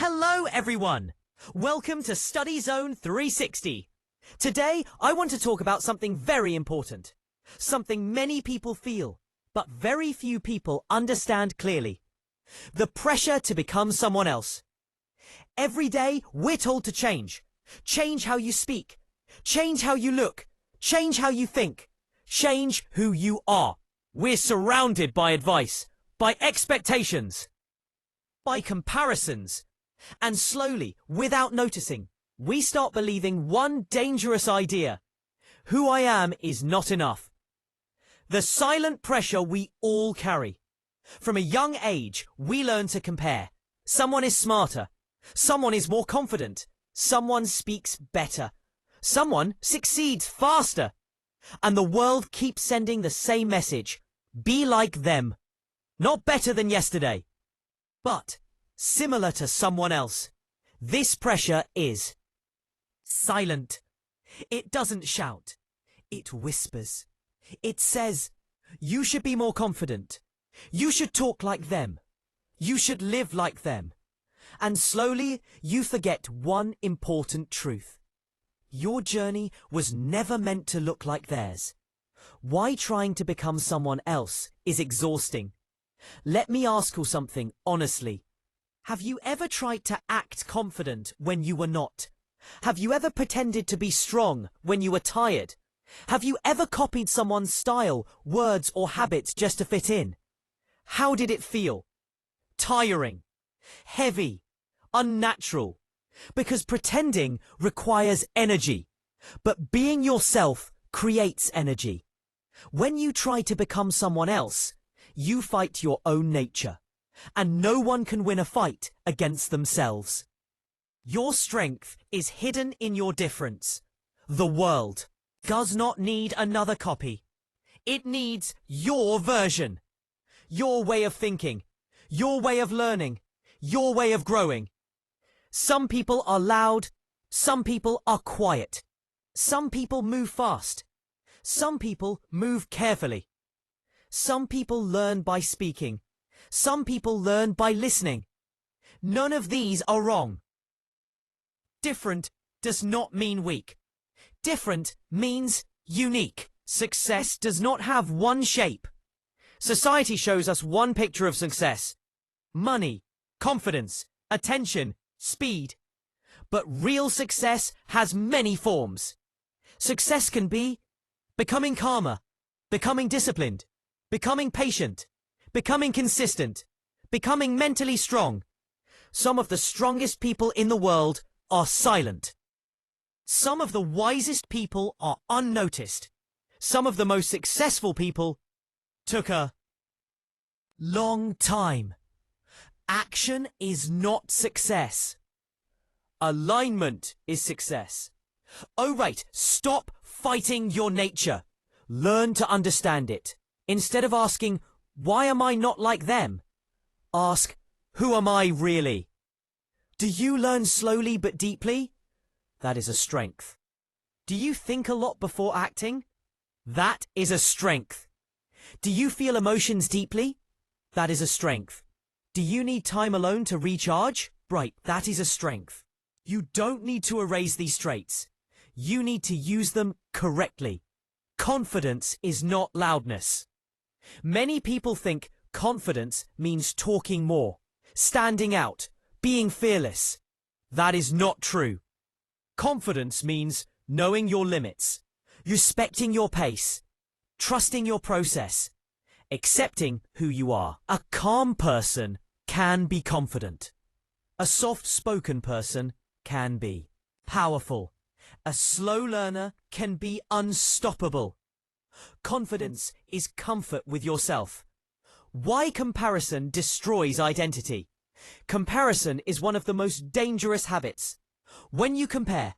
Hello everyone! Welcome to Study Zone 360. Today I want to talk about something very important. Something many people feel, but very few people understand clearly. The pressure to become someone else. Every day we're told to change. Change how you speak. Change how you look. Change how you think. Change who you are. We're surrounded by advice, by expectations, by comparisons. And slowly, without noticing, we start believing one dangerous idea. Who I am is not enough. The silent pressure we all carry. From a young age, we learn to compare. Someone is smarter. Someone is more confident. Someone speaks better. Someone succeeds faster. And the world keeps sending the same message. Be like them. Not better than yesterday, but similar to someone else. This pressure is silent. It doesn't shout. It whispers. It says, you should be more confident. You should talk like them. You should live like them. And slowly you forget one important truth. Your journey was never meant to look like theirs. Why trying to become someone else is exhausting. Let me ask you something honestly. Have you ever tried to act confident when you were not? Have you ever pretended to be strong when you were tired? Have you ever copied someone's style, words or habits just to fit in? How did it feel? Tiring, heavy, unnatural. Because pretending requires energy, but being yourself creates energy. When you try to become someone else, you fight your own nature. And no one can win a fight against themselves. Your strength is hidden in your difference. The world does not need another copy. It needs your version. Your way of thinking. Your way of learning. Your way of growing. Some people are loud. Some people are quiet. Some people move fast. Some people move carefully. Some people learn by speaking. Some people learn by listening. None of these are wrong. Different does not mean weak. Different means unique. Success does not have one shape. Society shows us one picture of success. Money, confidence, attention, speed. But real success has many forms. Success can be becoming calmer, becoming disciplined, becoming patient, becoming consistent, becoming mentally strong. Some of the strongest people in the world are silent. Some of the wisest people are unnoticed. Some of the most successful people took a long time. Action is not success. Alignment is success. Oh right, stop fighting your nature. Learn to understand it. Instead of asking, why am I not like them? Ask, who am I really? Do you learn slowly but deeply? That is a strength. Do you think a lot before acting? That is a strength. Do you feel emotions deeply? That is a strength. Do you need time alone to recharge? Right, that is a strength. You don't need to erase these traits. You need to use them correctly. Confidence is not loudness. Many people think confidence means talking more, standing out, being fearless. That is not true. Confidence means knowing your limits, respecting your pace, trusting your process, accepting who you are. A calm person can be confident. A soft-spoken person can be powerful. A slow learner can be unstoppable. Confidence is comfort with yourself. Why comparison destroys identity? Comparison is one of the most dangerous habits. When you compare,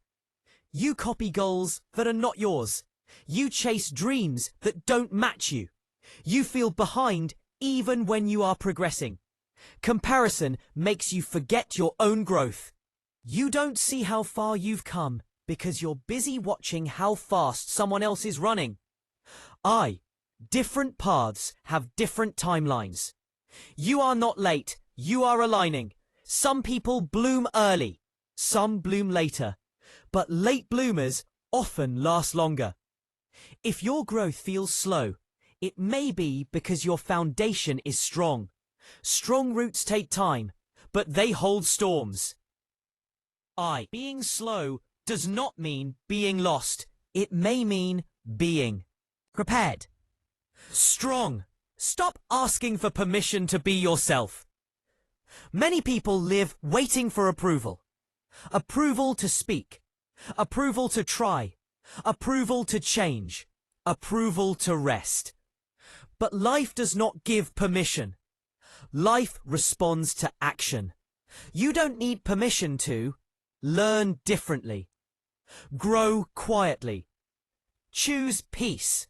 you copy goals that are not yours. You chase dreams that don't match you. You feel behind even when you are progressing. Comparison makes you forget your own growth. You don't see how far you've come because you're busy watching how fast someone else is running. Different paths have different timelines. You are not late, you are aligning. Some people bloom early, some bloom later, but late bloomers often last longer. If your growth feels slow, it may be because your foundation is strong. Strong roots take time, but they hold storms. Being slow does not mean being lost. It may mean being prepared. Strong. Stop asking for permission to be yourself. Many people live waiting for approval. Approval to speak. Approval to try. Approval to change. Approval to rest. But life does not give permission. Life responds to action. You don't need permission to learn differently. Grow quietly. Choose peace.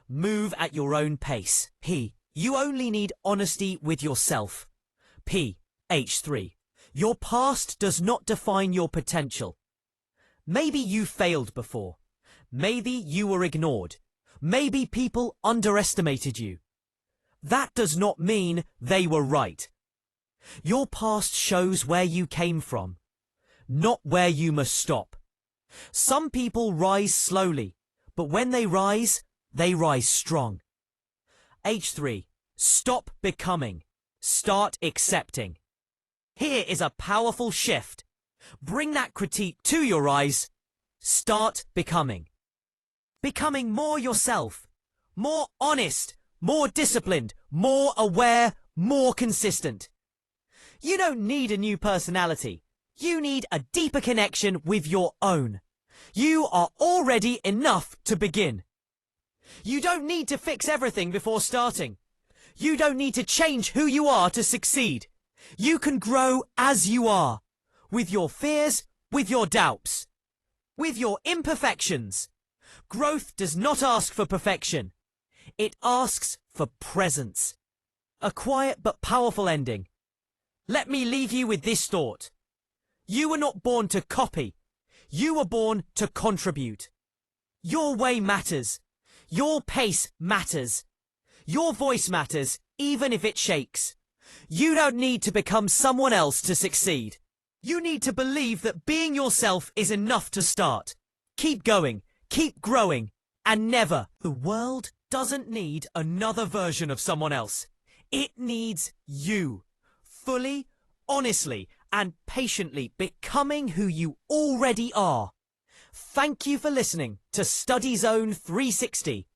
Move at your own pace. You only need honesty with yourself. H3. Your past does not define your potential. Maybe you failed before. Maybe you were ignored. Maybe people underestimated you. That does not mean they were right. Your past shows where you came from, not where you must stop. Some people rise slowly, but when they rise strong. H3. Stop becoming. Start accepting. Here is a powerful shift. Bring that critique to your eyes. Start becoming. Becoming more yourself. More honest. More disciplined. More aware. More consistent. You don't need a new personality. You need a deeper connection with your own. You are already enough to begin. You don't need to fix everything before starting. You don't need to change who you are to succeed. You can grow as you are, with your fears, with your doubts, with your imperfections. Growth does not ask for perfection. It asks for presence. A quiet but powerful ending. Let me leave you with this thought. You were not born to copy. You were born to contribute. Your way matters. Your pace matters. Your voice matters, even if it shakes. You don't need to become someone else to succeed. You need to believe that being yourself is enough to start. Keep going, keep growing, and never. The world doesn't need another version of someone else. It needs you. Fully, honestly, and patiently becoming who you already are. Thank you for listening to Study Zone 360.